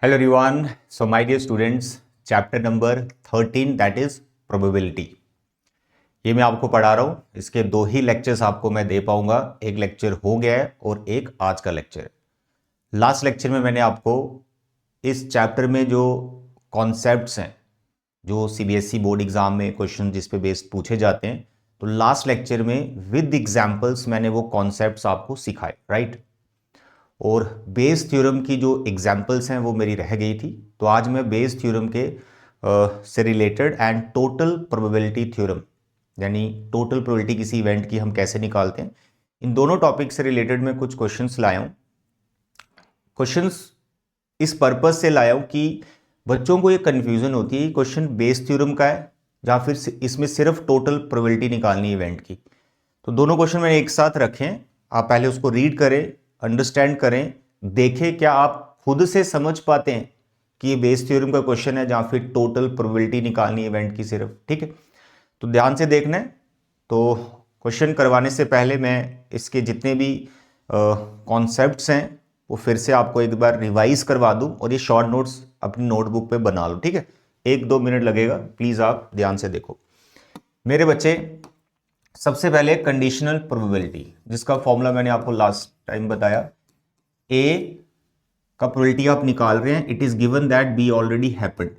Hello everyone. So my dear students, chapter number 13 that is probability. ये मैं आपको पढ़ा रहा हूँ. इसके दो ही लेक्चर्स आपको मैं दे पाऊंगा. एक लेक्चर हो गया है और एक आज का लेक्चर है. लास्ट लेक्चर में मैंने आपको इस चैप्टर में जो कॉन्सेप्ट्स हैं, जो सीबीएसई बोर्ड एग्जाम में क्वेश्चन जिस पे बेस्ड पूछे जाते हैं, तो लास्ट लेक्चर में विद एग्जाम्पल्स मैंने वो कॉन्सेप्ट्स आपको सिखाए, राइट. और बेस थ्योरम की जो एग्जाम्पल्स हैं वो मेरी रह गई थी. तो आज मैं बेस थ्योरम के से related and total probability theorem, यानी टोटल प्रोबेबिलिटी किसी इवेंट की हम कैसे निकालते हैं, इन दोनों टॉपिक से रिलेटेड मैं कुछ क्वेश्चंस लाया हूँ. क्वेश्चंस इस पर्पज से लाया हूँ कि बच्चों को ये कन्फ्यूजन होती है कि क्वेश्चन बेस थ्योरम का है या फिर इसमें सिर्फ टोटल प्रोबेबिलिटी निकालनी है इवेंट की. तो दोनों क्वेश्चन मैंने एक साथ रखे हैं. आप पहले उसको रीड करें, अंडरस्टैंड करें, देखें क्या आप खुद से समझ पाते हैं कि ये बेस थ्योरम का क्वेश्चन है या फिर टोटल प्रोबेबिलिटी निकालनी है इवेंट की सिर्फ. ठीक है, तो ध्यान से देखना है. तो क्वेश्चन करवाने से पहले मैं इसके जितने भी कॉन्सेप्ट्स हैं वो फिर से आपको एक बार रिवाइज करवा दूं और ये शॉर्ट नोट्स अपनी नोटबुक पे बना लो. ठीक है, 1-2 मिनट लगेगा, प्लीज आप ध्यान से देखो मेरे बच्चे. सबसे पहले कंडीशनल प्रोबेबिलिटी, जिसका फॉर्मूला मैंने आपको लास्ट टाइम बताया. ए का प्रोबेबिलिटी आप निकाल रहे हैं, it is given that B already happened.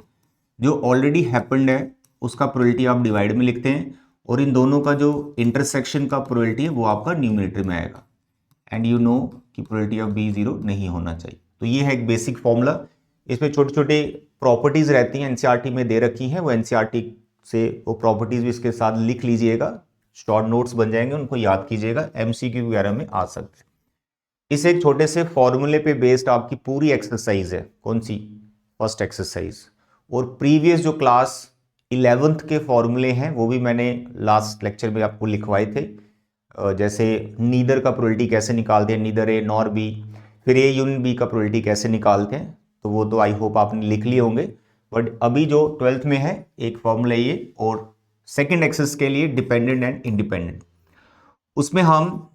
जो ऑलरेडी हैपेंड है उसका प्रोबेबिलिटी आप डिवाइड में लिखते हैं और इन दोनों का जो इंटरसेक्शन का प्रोबेबिलिटी है वो आपका न्यूमरेटर में आएगा. एंड यू नो कि प्रोबेबिलिटी ऑफ बी 0 नहीं होना चाहिए. तो ये है एक बेसिक फॉर्मूला. इसमें छोटे छोटे प्रॉपर्टीज रहती हैं, एनसीईआरटी में दे रखी हैं. वो एनसीईआरटी से वो प्रॉपर्टीज भी इसके साथ लिख लीजिएगा, शॉर्ट नोट्स बन जाएंगे, उनको याद कीजिएगा, एमसीक्यू वगैरह में आ सकते हैं. इस एक छोटे से फॉर्मूले पे बेस्ड आपकी पूरी एक्सरसाइज है. कौन सी? First exercise. और प्रीवियस जो क्लास 11th के फॉर्मूले हैं वो भी मैंने लास्ट लेक्चर में आपको लिखवाए थे. जैसे नीदर का प्रोबेबिलिटी कैसे निकालते हैं, नीदर ए नॉर बी, फिर ए यूनियन बी का प्रोबेबिलिटी कैसे निकालते हैं, तो वो तो आई होप आपने लिख लिए होंगे. बट अभी जो 12th में है एक फॉर्मूला ये, और सेकेंड एक्सेस के लिए डिपेंडेंट एंड इंडिपेंडेंट, उसमें हम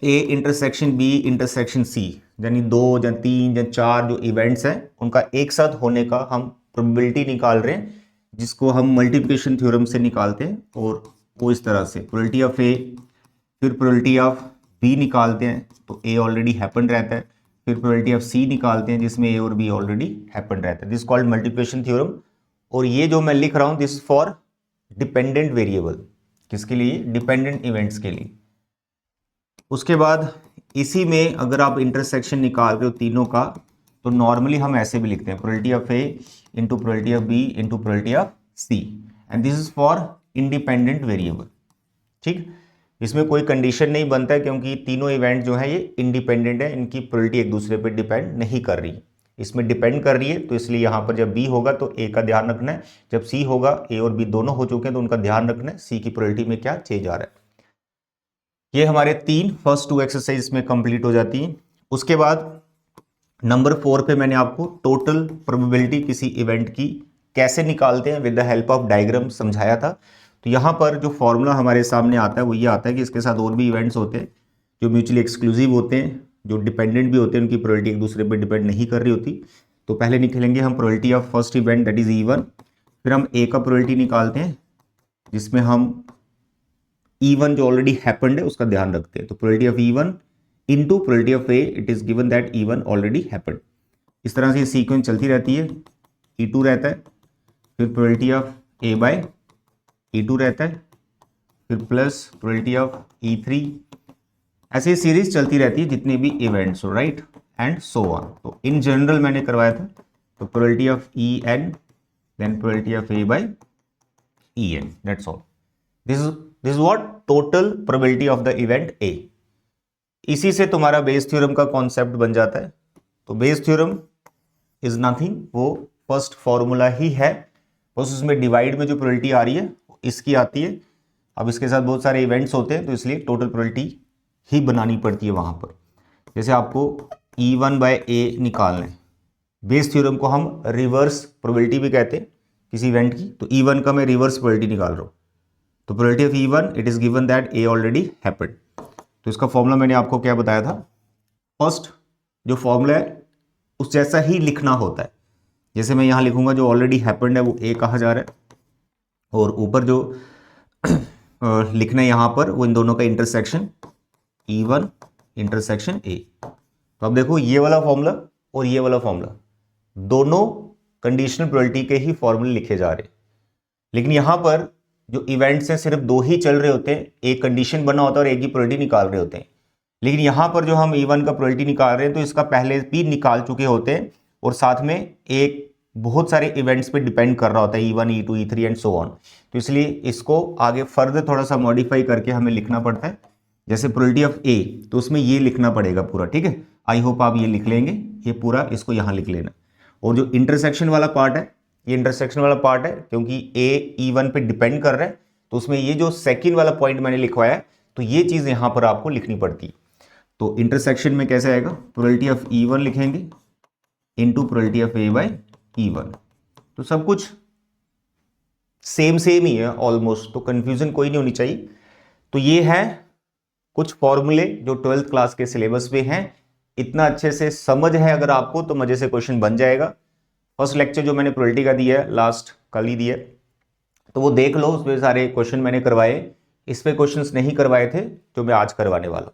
A intersection B intersection C, यानी 2 या 3 या 4 जो इवेंट्स हैं उनका एक साथ होने का हम प्रोबेबिलिटी निकाल रहे हैं, जिसको हम मल्टीप्लिकेशन थ्योरम से निकालते हैं. और वो इस तरह से प्रोबेबिलिटी ऑफ ए, फिर प्रोबेबिलिटी ऑफ बी निकालते हैं तो ए ऑलरेडी हैपन रहता है, फिर प्रोबेबिलिटी ऑफ सी निकालते हैं जिसमें ए और बी ऑलरेडी हैपन रहता है. This called multiplication theorem. और ये जो मैं लिख रहा हूं दिस फॉर डिपेंडेंट वेरिएबल. किसके लिए? डिपेंडेंट इवेंट्स के लिए. उसके बाद इसी में अगर आप इंटरसेक्शन निकाल रहे हो तीनों का, तो नॉर्मली हम ऐसे भी लिखते हैं probability of A into probability of B into probability of C, and this is for independent variable. ठीक, इसमें कोई कंडीशन नहीं बनता है क्योंकि तीनों इवेंट जो है ये इंडिपेंडेंट है, इनकी प्रोबेबिलिटी एक दूसरे पर डिपेंड नहीं कर रही. इसमें डिपेंड कर रही है तो इसलिए यहां पर जब बी होगा तो ए का ध्यान रखना है, जब सी होगा ए और बी दोनों हो चुके हैं तो उनका ध्यान रखना है सी की प्रोबेबिलिटी में क्या चेंज आ रहा है. ये हमारे फर्स्ट 2 एक्सरसाइज में कंप्लीट हो जाती हैं. उसके बाद नंबर 4 पे मैंने आपको टोटल प्रोबेबिलिटी किसी इवेंट की कैसे निकालते हैं with the help of diagram समझाया था. तो यहाँ पर जो फॉर्मूला हमारे सामने आता है वो ये आता है कि इसके साथ और भी इवेंट्स होते हैं जो म्यूचुअली एक्सक्लूसिव होते हैं, जो डिपेंडेंट भी होते हैं, उनकी प्रोबेबिलिटी एक दूसरे पर डिपेंड नहीं कर रही होती. तो पहले निकलेंगे हम probability of first event that is E1, फिर हम ए का प्रोबेबिलिटी निकालते हैं जिसमें हम E1 जो ऑलरेडी हैपेंड है उसका ध्यान रखते हैं. तो probability of E1 into probability of A, it is given that E1 already happened. इस तरह से ये सीक्वेंस चलती रहती है. E2 रहता है, फिर probability of A bye E2 रहता है, फिर प्लस प्रोबेबिलिटी ऑफ E3. ऐसे ही सीरीज चलती रहती है जितने भी इवेंट्स हो, राइट, एंड सो ऑन. तो इन जनरल मैंने करवाया था. तो probability of En then probability of A by En, that's all. This is what total probability of the event A. इसी से तुम्हारा बेस थ्योरम का कॉन्सेप्ट बन जाता है. तो बेस थ्योरम इज नथिंग, वो फर्स्ट फॉर्मूला ही है, बस उसमें डिवाइड में जो प्रोबेबिलिटी आ रही है इसकी आती है. अब इसके साथ बहुत सारे इवेंट्स होते हैं तो इसलिए टोटल प्रोबेबिलिटी ही बनानी पड़ती है वहां पर. जैसे आपको E1 बाय ए निकालना है, बेस थ्योरम को हम रिवर्स प्रोबेबिलिटी भी कहते हैं किसी इवेंट की. तो E1 का मैं रिवर्स प्रोबेबिलिटी निकाल रहा हूं. तो probability of E1 it is given that A already happened. तो इसका फॉर्मूला मैंने आपको क्या बताया था? फर्स्ट जो फॉर्मूला है उस जैसा ही लिखना होता है। जैसे मैं यहां लिखूंगा जो ऑलरेडी हैपेंड है वो ए कहा जा रहा है, और ऊपर जो लिखना है यहां पर वो इन दोनों का इंटरसेक्शन E1 इंटरसेक्शन ए। तो अब देखो ये वाला फॉर्मूला और ये वाला फॉर्मूला दोनों कंडीशनल प्रोबेबिलिटी के ही फॉर्मूले लिखे जा रहे हैं, लेकिन यहां पर जो इवेंट्स हैं सिर्फ दो ही चल रहे होते हैं, एक कंडीशन बना होता है और एक ही प्रोबेबिलिटी निकाल रहे होते हैं। लेकिन यहां पर जो हम E1 का प्रोबेबिलिटी निकाल रहे हैं तो इसका पहले भी निकाल चुके होते हैं, और साथ में एक बहुत सारे इवेंट्स पे डिपेंड कर रहा होता है E1 E2 E3 and so on. तो इसलिए इसको आगे फर्दर थोड़ा सा मॉडिफाई करके हमें लिखना पड़ता है। जैसे प्रोबेबिलिटी ऑफ ए, तो उसमें ये लिखना पड़ेगा पूरा, ठीक है। आई होप आप ये लिख लेंगे, ये पूरा इसको यहां लिख लेना। और जो इंटरसेक्शन वाला पार्ट है, ये इंटरसेक्शन वाला पार्ट है क्योंकि ए E1 पे डिपेंड कर रहा है, तो उसमें ये जो सेकंड वाला पॉइंट मैंने लिखवाया है तो ये चीज यहां पर आपको लिखनी पड़ती है। तो इंटरसेक्शन में कैसे आएगा, प्रोबेबिलिटी ऑफ E1 लिखेंगे into probability of A by E1। तो सब कुछ सेम ही है ऑलमोस्ट, तो कंफ्यूजन कोई नहीं होनी चाहिए। तो ये है कुछ फॉर्मूले जो 12th क्लास के सिलेबस पे हैं। इतना अच्छे से समझ है अगर आपको तो मजे से क्वेश्चन बन जाएगा। फर्स्ट लेक्चर जो मैंने प्रोबेबिलिटी का दिया है लास्ट कल ही दिया, तो वो देख लो, उसमें सारे क्वेश्चन मैंने करवाए। इस पे क्वेश्चंस नहीं करवाए थे जो मैं आज करवाने वाला।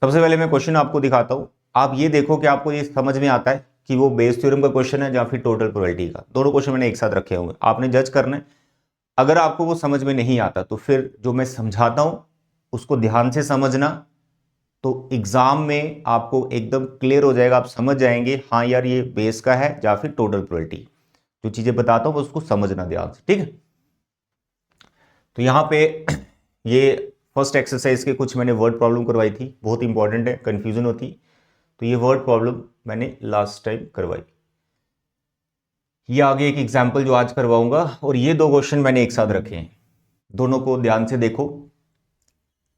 सबसे पहले मैं क्वेश्चन आपको दिखाता हूं, आप ये देखो कि आपको ये समझ में आता है कि वो बेस थ्योरम का क्वेश्चन है या फिर टोटल प्रोबेबिलिटी का। दोनों क्वेश्चन मैंने एक साथ रखे होंगे, आपने जज करना है। अगर आपको वो समझ में नहीं आता तो फिर जो मैं समझाता हूं उसको ध्यान से समझना, तो एग्जाम में आपको एकदम क्लियर हो जाएगा, आप समझ जाएंगे हाँ यार ये बेस का है या फिर टोटल प्रोबेबिलिटी। जो चीजें बताता हूं उसको समझना ध्यान से, ठीक है। तो यहां पे ये फर्स्ट एक्सरसाइज के कुछ मैंने वर्ड प्रॉब्लम करवाई थी, बहुत इंपॉर्टेंट है, कंफ्यूजन होती। तो ये वर्ड प्रॉब्लम मैंने लास्ट टाइम करवाई। ये आगे एक एग्जाम्पल जो आज करवाऊंगा, और ये दो क्वेश्चन मैंने एक साथ रखे हैं। दोनों को ध्यान से देखो,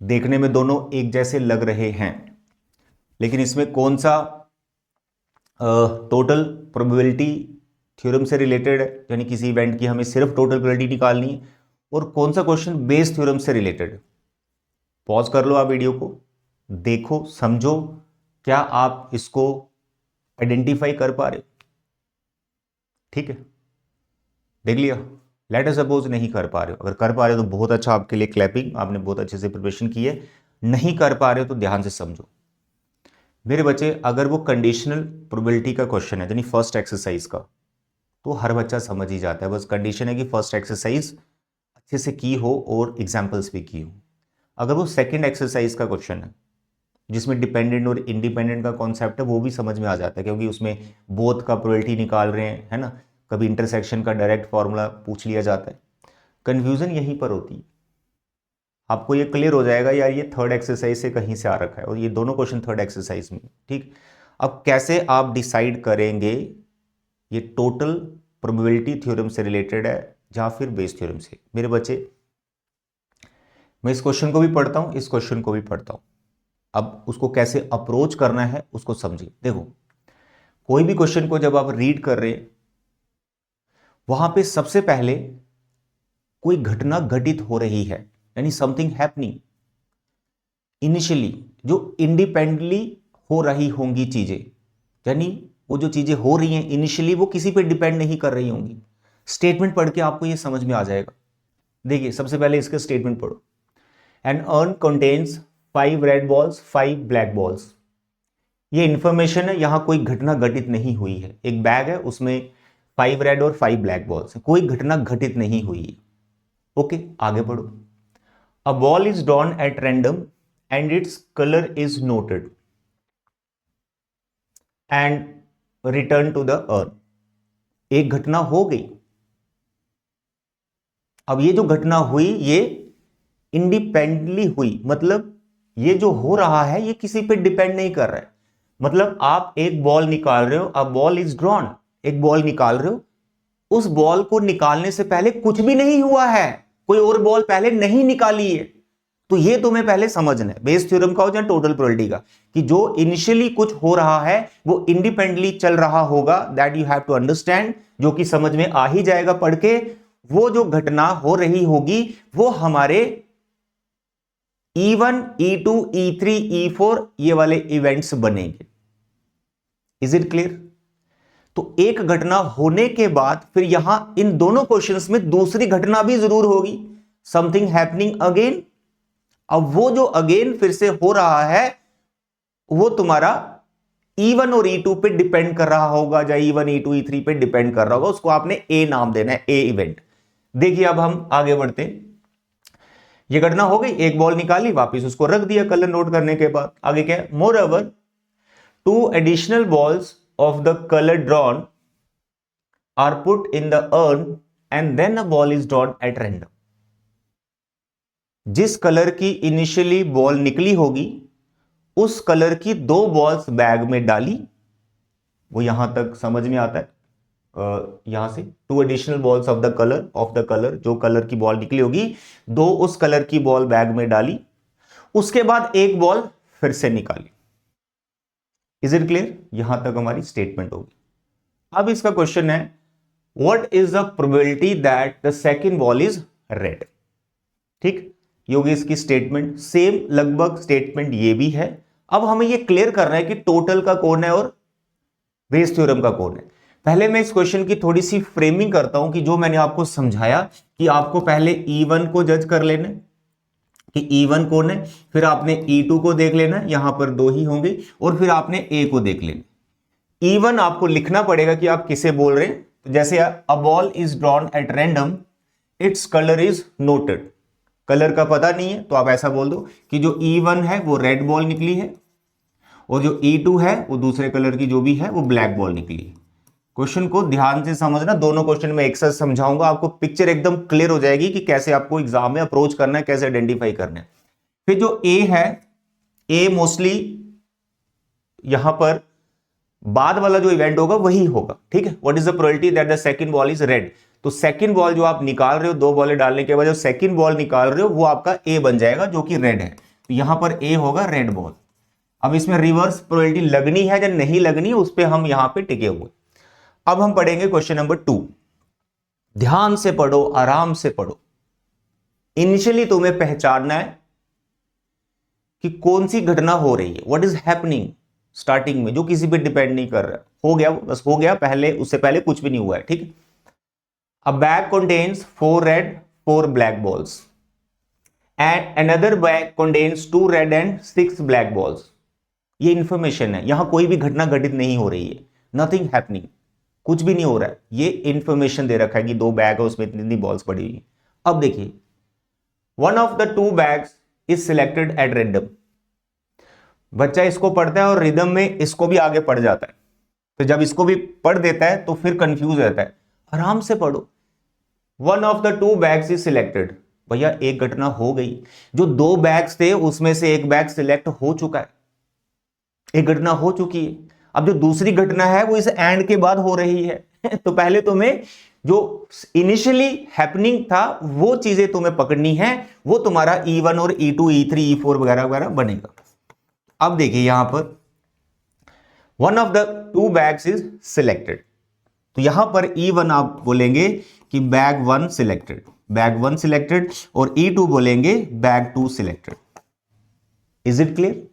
देखने में दोनों एक जैसे लग रहे हैं, लेकिन इसमें कौन सा टोटल प्रोबेबिलिटी थ्योरम से रिलेटेड है, यानी किसी इवेंट की हमें सिर्फ टोटल प्रोबेबिलिटी निकालनी है, और कौन सा क्वेश्चन बेस थ्योरम से रिलेटेड है। पॉज कर लो आप वीडियो को, देखो समझो, क्या आप इसको आइडेंटिफाई कर पा रहे हो, ठीक है। देख लिया, लेट अस सपोज नहीं कर पा रहे हो, अगर कर पा रहे हो तो बहुत अच्छा, आपके लिए क्लैपिंग, आपने बहुत अच्छे से प्रिपरेशन की है। नहीं कर पा रहे हो तो ध्यान से समझो मेरे बच्चे। अगर वो कंडीशनल प्रोबेबिलिटी का क्वेश्चन है यानी फर्स्ट एक्सरसाइज का, तो हर बच्चा समझ ही जाता है, बस कंडीशन है कि फर्स्ट एक्सरसाइज अच्छे से की हो और एग्जाम्पल्स भी की हो। अगर वो सेकेंड एक्सरसाइज का क्वेश्चन है जिसमें डिपेंडेंट और इंडिपेंडेंट का कॉन्सेप्ट है, वो भी समझ में आ जाता है क्योंकि उसमें बोथ का प्रोबेबिलिटी निकाल रहे हैं, है ना। कभी इंटरसेक्शन का डायरेक्ट फॉर्मूला पूछ लिया जाता है। कंफ्यूजन यहीं पर होती है, आपको ये क्लियर हो जाएगा यार ये थर्ड एक्सरसाइज से कहीं से आ रखा है, और ये दोनों क्वेश्चन थर्ड एक्सरसाइज में, ठीक। अब कैसे आप डिसाइड करेंगे ये टोटल प्रोबेबिलिटी थ्योरम से रिलेटेड है या फिर बेस थ्योरम से। मेरे बच्चे, मैं इस क्वेश्चन को भी पढ़ता हूं, इस क्वेश्चन को भी पढ़ता हूं, अब उसको कैसे अप्रोच करना है उसको समझिए। देखो, कोई भी क्वेश्चन को जब आप रीड कर रहे हैं, वहां पे सबसे पहले कोई घटना घटित हो रही है, यानी समथिंग हैपनिंग इनिशियली, जो इंडिपेंडेंटली हो रही होंगी चीजें, यानी वो जो चीजें हो रही हैं इनिशियली वो किसी पे डिपेंड नहीं कर रही होंगी। स्टेटमेंट पढ़ के आपको ये समझ में आ जाएगा। देखिए, सबसे पहले इसका स्टेटमेंट पढ़ो। An urn contains 5 red balls 5 black balls. ये इंफॉर्मेशन है, यहां कोई घटना घटित नहीं हुई है। एक बैग है, उसमें 5 रेड और 5 ब्लैक बॉल्स है, कोई घटना घटित नहीं हुई है। ओके, आगे बढ़ो। A ball is drawn at random and its colour is noted and return to the urn. एक घटना हो गई। अब ये जो घटना हुई ये इंडिपेंडेंटली हुई, मतलब ये जो हो रहा है ये किसी पे डिपेंड नहीं कर रहा है। मतलब आप एक बॉल निकाल रहे हो, अ बॉल इज ड्रॉन, एक बॉल निकाल रहे हो, उस बॉल को निकालने से पहले कुछ भी नहीं हुआ है, कोई और बॉल पहले नहीं निकाली है। तो ये तुम्हें पहले समझना है, बेस थ्योरम का हो या टोटल प्रोबेबिलिटी का, कि जो इनिशियली कुछ हो रहा है वो इंडिपेंडेंटली चल रहा होगा, that you have to understand, जो कि समझ में आ ही जाएगा पढ़ के। वो जो घटना हो रही होगी वो हमारे E1 E2 E3 E4 ये वाले इवेंट्स बनेंगे। Is it clear? तो एक घटना होने के बाद फिर यहां इन दोनों क्वेश्चंस में दूसरी घटना भी जरूर होगी, समथिंग हैपनिंग अगेन। अब वो जो अगेन फिर से हो रहा है वो तुम्हारा E1 और E2 पे डिपेंड कर रहा होगा, या E1 E2 E3 पे डिपेंड कर रहा होगा, उसको आपने ए नाम देना है, ए इवेंट। देखिए अब हम आगे बढ़ते, ये घटना हो गई, एक बॉल निकाली, वापस उसको रख दिया कलर नोट करने के बाद। आगे क्या है, moreover 2 additional balls of the colour drawn are put in the urn and then a ball is drawn at random. जिस कलर की इनिशियली बॉल निकली होगी उस कलर की 2 बॉल्स बैग में डाली, वो यहां तक समझ में आता है। यहां से 2 additional balls of the colour, जो कलर की बॉल निकली होगी 2 उस कलर की बॉल बैग में डाली, उसके बाद एक बॉल फिर से निकाली। Is it clear? यहां तक हमारी स्टेटमेंट होगी। अब इसका क्वेश्चन है, what is the probability that the second ball is red. ठीक, ये होगी इसकी स्टेटमेंट। सेम लगभग स्टेटमेंट ये भी है। अब हमें ये क्लियर करना है कि टोटल का कौन है और बेस थ्योरम का कौन है। पहले मैं इस क्वेश्चन की थोड़ी सी फ्रेमिंग करता हूं कि जो मैंने आपको समझाया कि आपको पहले E1 को जज कर लेना कि E1 कौन है, फिर आपने E2 को देख लेना, यहां पर 2 ही होंगे, और फिर आपने A को देख लेना। E1 आपको लिखना पड़ेगा कि आप किसे बोल रहे हैं। तो जैसे अ ball is drawn at random, it's colour is noted. Colour का पता नहीं है तो आप ऐसा बोल दो कि जो E1 है वो रेड बॉल निकली है, और जो E2 है वो दूसरे कलर की जो भी है वो ब्लैक बॉल निकली है। क्वेश्चन को ध्यान से समझना, दोनों क्वेश्चन में एक साथ समझाऊंगा, आपको पिक्चर एकदम क्लियर हो जाएगी कि कैसे आपको एग्जाम में अप्रोच करना है, कैसे आइडेंटिफाई करना है। फिर जो ए है, ए मोस्टली यहां पर बाद वाला जो इवेंट होगा वही होगा। ठीक है, what is the probability that the second ball is red. तो सेकंड बॉल जो आप निकाल रहे हो, 2 बॉलें डालने के बाद जो सेकंड बॉल निकाल रहे हो वो आपका ए बन जाएगा जो कि रेड है। तो यहां पर ए होगा रेड बॉल। अब इसमें रिवर्स प्रोबेबिलिटी लगनी है या नहीं लगनी है उस पर हम यहां पे टिके हुए। अब हम पढ़ेंगे क्वेश्चन नंबर 2। ध्यान से पढ़ो, आराम से पढ़ो। इनिशियली तुम्हें पहचानना है कि कौन सी घटना हो रही है, व्हाट इज हैपनिंग स्टार्टिंग में, जो किसी पे डिपेंड नहीं कर रहा। हो गया, बस हो गया, पहले उससे पहले कुछ भी नहीं हुआ है। ठीक है, अ bag contains 4 red 4 black balls and another bag contains 2 red and 6 black balls. ये इंफॉर्मेशन है, यहां कोई भी घटना घटित नहीं हो रही है, नथिंग हैपनिंग, कुछ भी नहीं हो रहा है। ये इंफॉर्मेशन दे रखा है कि 2 बैग है उसमें इतनी बॉल्स पड़ी हुई। अब देखिए, one of the 2 bags is selected at random. बच्चा इसको पढ़ता है और रिदम में इसको भी आगे पढ़ जाता है, तो जब इसको भी पढ़ देता है तो फिर कंफ्यूज रहता है। आराम से पढ़ो। One of the 2 bags is selected, भैया एक घटना हो गई, जो 2 बैग्स थे उसमें से एक बैग सिलेक्ट हो चुका है, एक घटना हो चुकी है। अब जो दूसरी घटना है वो इस एंड के बाद हो रही है तो पहले तुम्हें जो इनिशियली हैपनिंग था वो चीजें तुम्हें पकड़नी है, वो तुम्हारा E1 और E2 E3 E4 वगैरह वगैरह बनेगा। अब देखिए यहां पर one of the 2 bags is selected, तो यहां पर E1 आप बोलेंगे कि बैग 1 सिलेक्टेड, बैग 1 सिलेक्टेड, और E2 बोलेंगे bag 2 selected. Is it clear?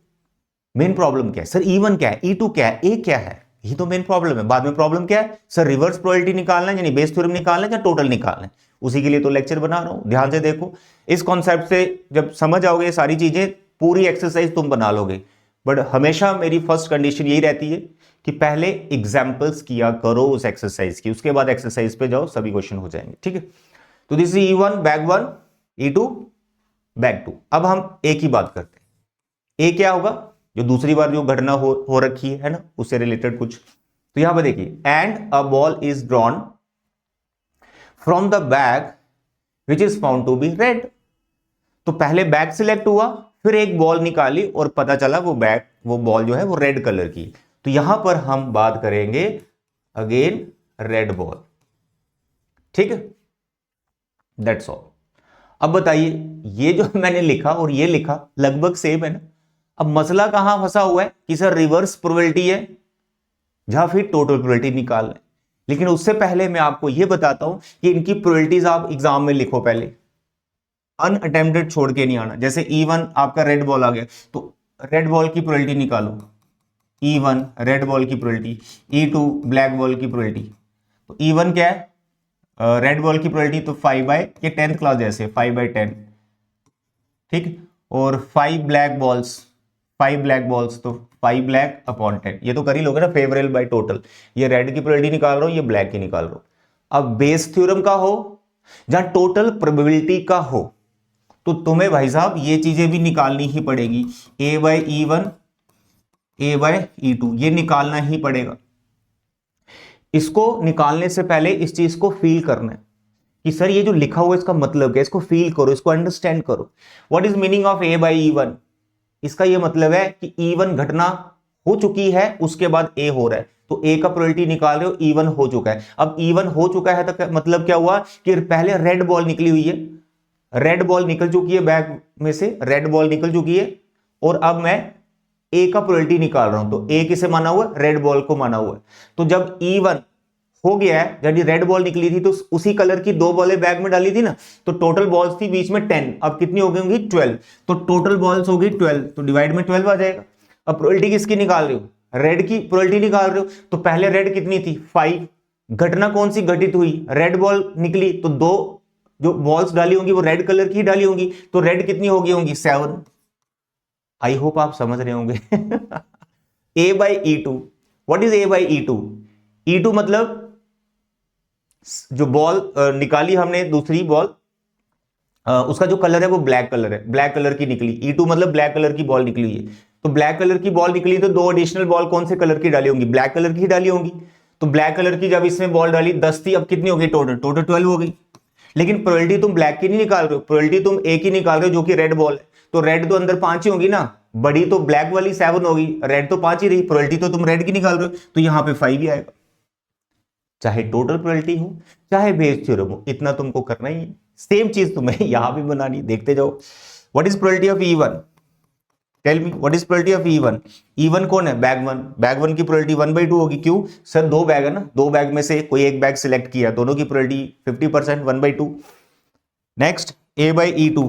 Main problem क्या है सर, E1 क्या है, E2 क्या है, A क्या है, ये तो मेन प्रॉब्लम है। बाद में प्रॉब्लम क्या है सर, रिवर्स प्रोबेबिलिटी निकालना है, यानी बेस थ्योरम निकालना है या टोटल निकालना है, उसी के लिए तो लेक्चर बना रहा हूं। ध्यान से देखो, इस कॉन्सेप्ट से जब समझ आओगे ये सारी चीजें, पूरी एक्सरसाइज तुम बना लोगे। बट हमेशा मेरी फर्स्ट कंडीशन यही रहती है कि पहले एग्जाम्पल्स किया करो उस एक्सरसाइज की, उसके बाद एक्सरसाइज पे जाओ, सभी क्वेश्चन हो जाएंगे। ठीक है, तो this is E1 bag 1, E2 bag 2। अब हम ए की बात करते हैं। ए क्या होगा, जो दूसरी बार जो घटना हो रखी है ना, उससे रिलेटेड कुछ। तो यहां पर देखिए, and a ball is drawn from the bag which is found to be red. तो पहले बैग सिलेक्ट हुआ, फिर एक बॉल निकाली और पता चला वो बॉल जो है वो रेड कलर की। तो यहां पर हम बात करेंगे अगेन रेड बॉल। ठीक है, दैट्स ऑल। अब बताइए, ये जो मैंने लिखा और ये लिखा लगभग सेम है ना। अब मसला कहां फंसा हुआ है कि सर रिवर्स प्रोबेबिलिटी है या फिर टोटल प्रोबेबिलिटी निकालना है। लेकिन उससे पहले मैं आपको यह बताता हूं कि इनकी प्रोबेबिलिटीज आप एग्जाम में लिखो पहले, अनअटेम्प्टेड छोड़ के नहीं आना। जैसे E1 आपका रेड बॉल आ गया, तो रेड बॉल की प्रोबेबिलिटी निकालो, E1 रेड बॉल की प्रोबेबिलिटी, E2 ब्लैक बॉल की प्रोबेबिलिटी। तो E1 क्या है, रेड बॉल की प्रोबेबिलिटी, तो 5/, ये 10th क्लास जैसे 5/10, ठीक। और 5 ब्लैक बॉल्स तो 5 ब्लैक अपॉन 10, ये तो कर ही लोगे ना, फेवरेबल बाय टोटल। ये रेड की प्रोबेबिलिटी निकाल रहा हूं, ये ब्लैक की निकाल रहा हूं। अब बेस थ्योरम का हो, जहां टोटल प्रोबेबिलिटी का हो, तो तुम्हें भाई साहब ये चीजें भी निकालनी ही पड़ेगी। A/E1, A/E2, ये निकालना ही पड़ेगा। इसको निकालने से पहले इस चीज को फील करना है कि सर ये जो लिखा हुआ है इसका मतलब क्या है, इसको फील करो, इसको अंडरस्टैंड करो। What is meaning of A/E1? इसका ये मतलब है कि E1 घटना हो चुकी है, उसके बाद A हो रहा है, तो A का प्रोबेबिलिटी निकाल रहे हो, E1 हो चुका है। अब E1 हो चुका है तो मतलब क्या हुआ कि पहले रेड बॉल निकली हुई है, रेड बॉल निकल चुकी है बैग में से, रेड बॉल निकल चुकी है, और अब मैं A का प्रोबेबिलिटी निकाल रहा हूं। तो A किसे माना हुआ है, रेड बॉल को माना हुआ है। तो जब E1 हो गया है, जब ये रेड बॉल निकली थी तो उसी कलर की 2 बॉलें बैग में डाली थी ना, तो टोटल बॉल्स थी बीच में 10, अब कितनी हो गई होंगी 12, तो टोटल बॉल्स हो गई 12, तो डिवाइड में 12 आ जाएगा। अब प्रोबेबिलिटी किसकी निकाल रहे हो, रेड की प्रोबेबिलिटी निकाल रहे हो, तो पहले रेड कितनी थी 5, घटना कौन सी घटित हुई, रेड बॉल निकली, तो 2 जो बॉल्स डाली होंगी वो रेड कलर की डाली होंगी, तो रेड कितनी होगी होंगी 7। आई होप आप समझ रहे होंगे। A/E2, what is A/E2? E2 मतलब जो बॉल निकाली हमने दूसरी बॉल, उसका जो कलर है वो ब्लैक कलर है, ब्लैक कलर की निकली, E2 मतलब ब्लैक कलर की बॉल निकली है। तो ब्लैक कलर की बॉल निकली तो 2 एडिशनल बॉल कौन से कलर की डाली होंगी, ब्लैक कलर की डाली होंगी। तो ब्लैक कलर की जब इसमें बॉल डाली 10 थी, अब कितनी हो गई टोटल, टोटल 12 हो गई। लेकिन प्रोबेबिलिटी तुम ब्लैक की नहीं निकाल रहे हो, प्रोबेबिलिटी तुम A की निकाल रहे हो जो कि रेड बॉल है, तो रेड तो अंदर 5 ही होगी ना, बड़ी तो ब्लैक वाली 7 होगी, रेड तो 5 ही रही, प्रोबेबिलिटी तो तुम रेड की निकाल रहे हो, तो यहां पे 5 ही आएगा। चाहे टोटल प्रोबेबिलिटी हो चाहे बेस थ्योरम हो, इतना तुमको करना ही है। सेम चीज तुम्हें यहां भी बनानी, देखते जाओ। What is probability of E1? Tell me what is probability of E1? E1 कौन है, बैग 1, बैग 1 की प्रोबेबिलिटी 1/2 होगी। क्यों सर, 2 बैग है ना, 2 बैग में से कोई एक बैग सिलेक्ट किया, दोनों की probability 50%, 1/2। Next A/E2,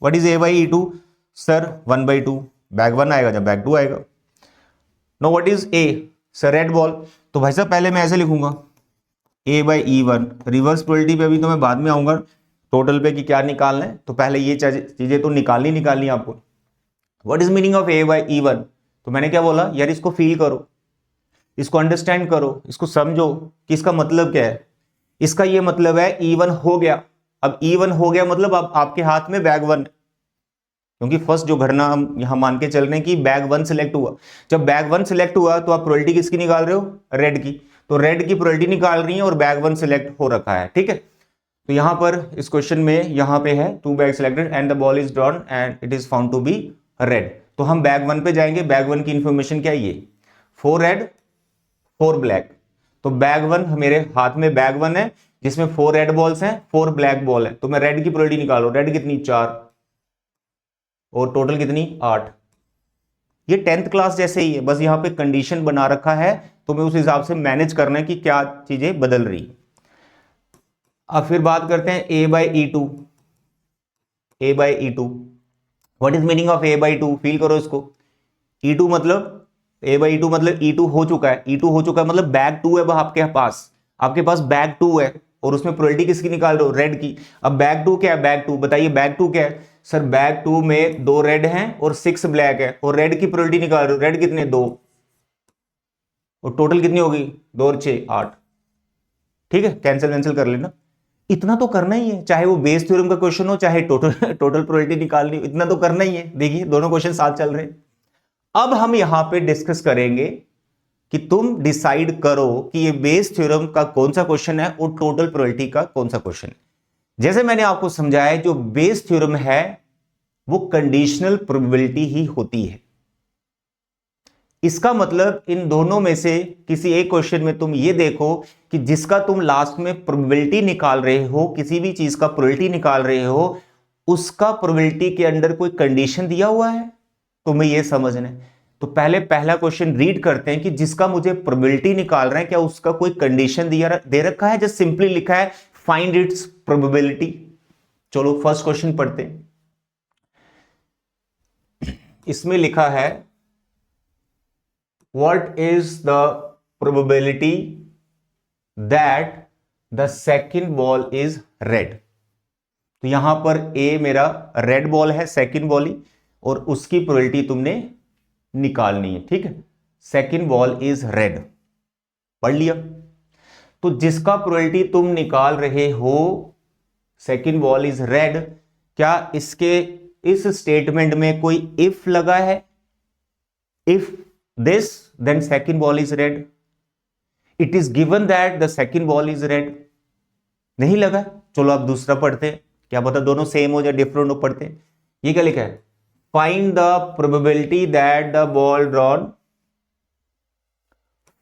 what is A/E2? Sir 1/2, bag 1 आएगा जब बैग 2 आएगा। Know what is A? Sir red ball, तो भाई साहब पहले मैं ऐसे लिखूंगा A/E1, रिवर्स प्रोबेबिलिटी पे अभी तो मैं बाद में आऊंगा, टोटल पे कि क्या निकालना है, तो पहले ये चीजें तो निकालनी आपको। What is meaning of A/E1? तो मैंने क्या बोला यार, इसको फील करो, इसको अंडरस्टैंड करो, इसको समझो कि इसका मतलब क्या है। इसका ये मतलब है E1 हो गया। अब E1 हो गया मतलब अब आपके हाथ में बैग 1, क्योंकि फर्स्ट जो घटना हम यहां मान के चल रहे हैं कि बैग 1 सिलेक्ट हुआ। जब बैग 1 सिलेक्ट हुआ तो आप प्रोबेबिलिटी किसकी निकाल रहे हो, रेड की, तो रेड की प्रोबेबिलिटी निकाल रही है और बैग 1 सिलेक्ट हो रखा है, ठीक है। तो यहां पर इस क्वेश्चन में यहां पे है 2 bag selected and the ball is drawn and it is found to be red. तो हम बैग 1 पे जाएंगे, बैग 1 की इंफॉर्मेशन क्या है, ये 4 रेड 4 ब्लैक। तो बैग 1, मेरे हाथ में बैग 1 है जिसमें 4 रेड बॉल्स हैं, 4 ब्लैक बॉल है, तो मैं रेड की प्रोबेबिलिटी निकालो, रेड कितनी 4 और टोटल कितनी 8। ये 10th क्लास जैसे ही है, बस यहां पे कंडीशन बना रखा है, तो मैं उस हिसाब से मैनेज करना है कि क्या चीजें बदल रही। अब फिर बात करते हैं A/E2। A/E2, what is meaning of A/2? Feel करो इसको। E2 मतलब A/E2 मतलब E2 हो चुका है, E2 हो चुका है मतलब बैग 2 है वह आपके पास बैग 2 है, और उसमें प्रोबेबिलिटी किसकी निकाल रहे हो, रेड की। अब बैग 2 क्या है, बैग 2 बताइए, बैग 2 क्या है सर, बैग 2 में 2 रेड हैं और 6 ब्लैक है, और रेड की प्रोबेबिलिटी निकाल रहे हो, रेड कितने 2, और टोटल कितनी होगी 2 और 6 8, ठीक है, कैंसिल कर लेना। इतना तो करना ही है, चाहे वो बेस थ्योरम का क्वेश्चन हो चाहे टोटल प्रोबेबिलिटी निकालनी हो, इतना तो करना ही है। देखिए दोनों क्वेश्चन साथ चल रहे हैं। अब हम यहां पे डिस्कस करेंगे कि तुम डिसाइड करो कि ये बेस थ्योरम का कौन सा क्वेश्चन है और टोटल प्रोबेबिलिटी का कौन सा क्वेश्चन है। जैसे मैंने आपको समझाया, जो बेस थ्योरम है वो कंडीशनल प्रोबेबिलिटी ही होती है। इसका मतलब इन दोनों में से किसी एक क्वेश्चन में तुम ये देखो कि जिसका तुम लास्ट में प्रोबेबिलिटी निकाल रहे हो, किसी भी चीज का प्रोबेबिलिटी निकाल रहे हो, उसका प्रोबेबिलिटी के अंदर कोई कंडीशन दिया हुआ है, तुम्हें यह समझना है। तो पहले पहला क्वेश्चन रीड करते हैं कि जिसका मुझे प्रोबेबिलिटी निकाल रहा है क्या उसका कोई कंडीशन दिया दे रखा है, जस्ट सिंपली लिखा है फाइंड इट्स प्रोबेबिलिटी। चलो फर्स्ट क्वेश्चन पढ़ते हैं। इसमें लिखा है what is the probability that the second ball is red. तो यहां पर ए मेरा रेड बॉल है, सेकंड बॉल ही, और उसकी प्रोबेबिलिटी तुमने निकालनी है, ठीक है। सेकंड बॉल इज रेड, पढ़ लिया। तो जिसका प्रोबेबिलिटी तुम निकाल रहे हो सेकंड बॉल इज रेड, क्या इसके इस स्टेटमेंट में कोई इफ लगा है? If this then second ball is red, it is given that the second ball is red, नहीं लगा। चलो अब दूसरा पढ़ते हैं, क्या पता दोनों सेम हो या डिफरेंट हो। पढ़ते हैं, ये क्या लिखा है? Find the probability that the ball drawn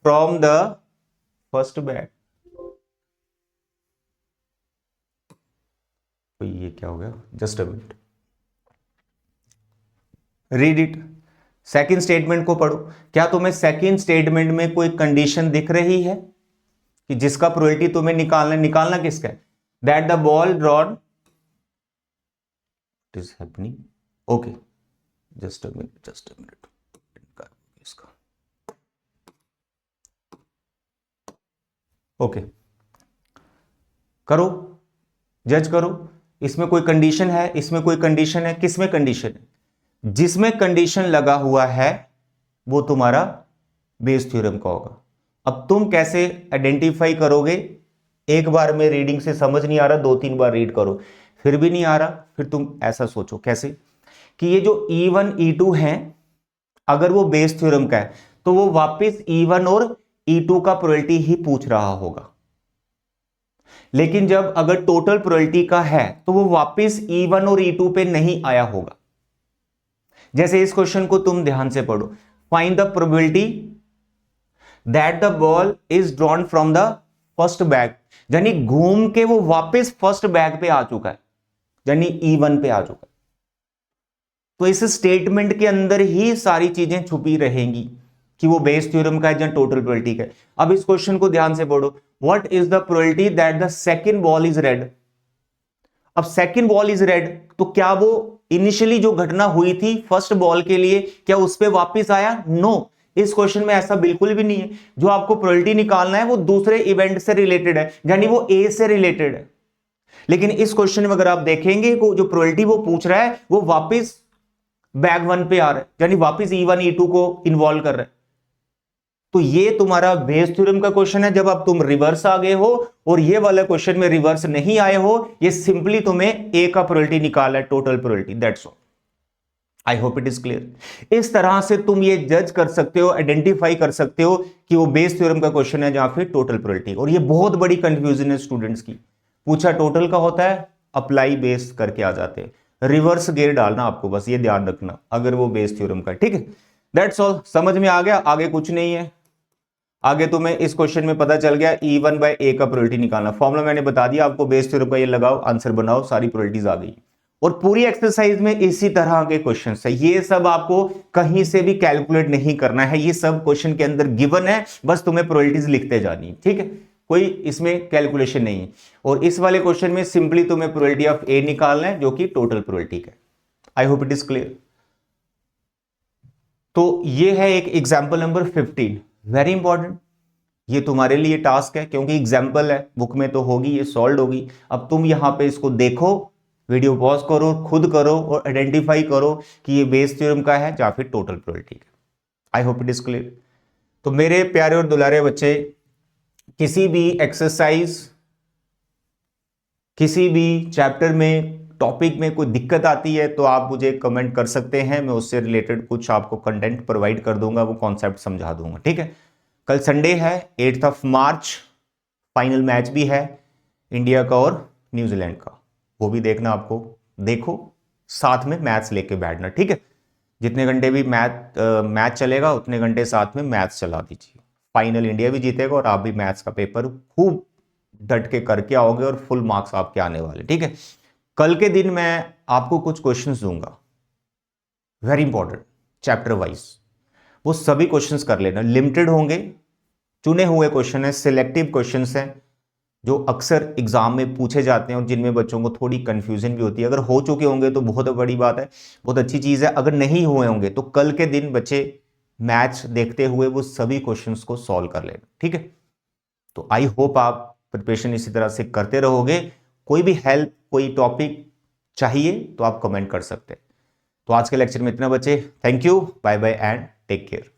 from the first bag. तो ये क्या हो गया? Just a minute, read it. Second statement को पढ़ो। क्या तुम्हें सेकंड स्टेटमेंट में कोई कंडीशन दिख रही है कि जिसका प्रोबेबिलिटी तुम्हें निकालना किसका है? That the ball drawn is happening. Okay, just a minute इसका। ओके, करो, जज करो। इसमें कोई कंडीशन है, इसमें कोई कंडीशन है, किसमें कंडीशन है? जिसमें कंडीशन लगा हुआ है वो तुम्हारा बेस थ्योरम का होगा। अब तुम कैसे आइडेंटिफाई करोगे? एक बार में रीडिंग से समझ नहीं आ रहा, 2-3 बार रीड करो, फिर भी नहीं आ रहा, फिर तुम ऐसा सोचो कैसे कि ये जो E1 E2 है, अगर वो बेस थ्योरम का है तो वो वापस E1 और E2 का प्रोबेबिलिटी ही पूछ रहा होगा। लेकिन जब अगर टोटल प्रोबेबिलिटी का है तो वो वापस E1 और E2 पे नहीं आया होगा। जैसे इस क्वेश्चन को तुम ध्यान से पढ़ो, find the probability that the ball is drawn from the first bag, यानी घूम के वो वापस फर्स्ट बैग पे आ चुका है, यानी E1 पे आ चुका है। तो इस स्टेटमेंट के अंदर ही सारी चीजें छुपी रहेंगी कि वो बेस थ्योरम का है या टोटल प्रोबेबिलिटी का है। अब इस क्वेश्चन को ध्यान से पढ़ो, what is the probability that the second ball is red. अब सेकंड बॉल इज रेड, तो क्या वो इनिशियली जो घटना हुई थी फर्स्ट बॉल के लिए, क्या उस पे वापस आया? नो, इस क्वेश्चन में ऐसा बिल्कुल भी नहीं है। जो आपको प्रोबेबिलिटी निकालना है वो दूसरे इवेंट से रिलेटेड है, यानी वो ए से रिलेटेड है। लेकिन इस क्वेश्चन में अगर आप देखेंगे जो प्रोबेबिलिटी वो पूछ रहा है वो वापस बैग 1 पे आ रहा है, यानी वापस E1 E2 को इन्वॉल्व कर रहा है। तो ये तुम्हारा बेस थ्योरम का क्वेश्चन है जब अब तुम रिवर्स आ गए हो, और ये वाला क्वेश्चन में रिवर्स नहीं आए हो। ये सिंपली तुम्हें ए का प्रोबेबिलिटी निकाला है, total probability, that's all. I hope it is clear. इस तरह से तुम ये जज कर सकते हो, आइडेंटिफाई कर सकते हो कि वो बेस थ्योरम का क्वेश्चन है या फिर टोटल प्रोबेबिलिटी। और ये बहुत बड़ी कंफ्यूजन है स्टूडेंट्स की। पूछा टोटल का होता है, अप्लाई बेस करके आ जाते हैं, रिवर्स गियर डालना आपको, बस ये ध्यान रखना अगर वो बेस थ्योरम का, ठीक है। दैट्स ऑल, समझ में आ गया? आगे कुछ नहीं है। आगे तुम्हें इस क्वेश्चन में पता चल गया E1 बाय ए का प्रोबेबिलिटी निकालना। फॉर्मूला मैंने बता दिया आपको, बेस थ्योरम का ये लगाओ, आंसर बनाओ, सारी प्रोबेबिलिटीज आ गई। और पूरी एक्सरसाइज में इसी तरह के क्वेश्चन है। ये सब आपको कहीं से भी कैलकुलेट नहीं करना है, ये सब क्वेश्चन के अंदर गिवन है, बस तुम्हें प्रोबेबिलिटीज लिखते जानी, ठीक है। कोई इसमें कैलकुलेशन नहीं है। और इस वाले क्वेश्चन में सिंपली तुम्हें प्रोबेबिलिटी ऑफ ए निकालना है, जो कि टोटल प्रोबेबिलिटी है। I hope it is clear. तो ये है एक एग्जाम्पल नंबर 15, वेरी इंपॉर्टेंट। ये तुम्हारे लिए टास्क है क्योंकि एग्जाम्पल है, बुक में तो होगी, ये सॉल्व होगी। अब तुम यहां पे इसको देखो, वीडियो पॉज करो, खुद करो और आइडेंटिफाई करो कि ये बेस थ्योरम का है या फिर टोटल प्रोबेबिलिटी का। I hope it is clear. तो मेरे प्यारे और दुलारे बच्चे, किसी भी एक्सरसाइज, किसी भी चैप्टर में, टॉपिक में कोई दिक्कत आती है तो आप मुझे कमेंट कर सकते हैं, मैं उससे रिलेटेड कुछ आपको कंटेंट प्रोवाइड कर दूंगा, वो कॉन्सेप्ट समझा दूंगा, ठीक है। कल संडे है 8 मार्च, फाइनल मैच भी है इंडिया का और न्यूजीलैंड का, वो भी देखना आपको। देखो, साथ में मैथ्स लेके बैठना, ठीक है। जितने घंटे भी मैच चलेगा उतने घंटे साथ में मैथ्स चला दीजिए। फाइनल इंडिया भी जीतेगा और आप भी मैथ्स का पेपर खूब डट के करके आओगे और फुल मार्क्स आपके आने वाले, ठीक है। कल के दिन मैं आपको कुछ क्वेश्चंस दूंगा, वेरी इंपॉर्टेंट, चैप्टर वाइज। वो सभी क्वेश्चंस कर लेना, लिमिटेड होंगे, चुने हुए क्वेश्चन है, सिलेक्टिव क्वेश्चंस हैं जो अक्सर एग्जाम में पूछे जाते हैं और जिनमें बच्चों को थोड़ी कंफ्यूजन भी होती है। अगर हो चुके होंगे तो बहुत बड़ी बात है, बहुत अच्छी चीज़ है। अगर नहीं हुए होंगे तो कल के दिन बच्चे मैच देखते हुए वो सभी क्वेश्चंस को सॉल्व कर लेना, ठीक है। तो आई होप आप प्रिपरेशन इसी तरह से करते रहोगे। कोई भी हेल्प, कोई टॉपिक चाहिए तो आप कमेंट कर सकते हैं। तो आज के लेक्चर में इतना बचे। Thank you, bye bye and take care.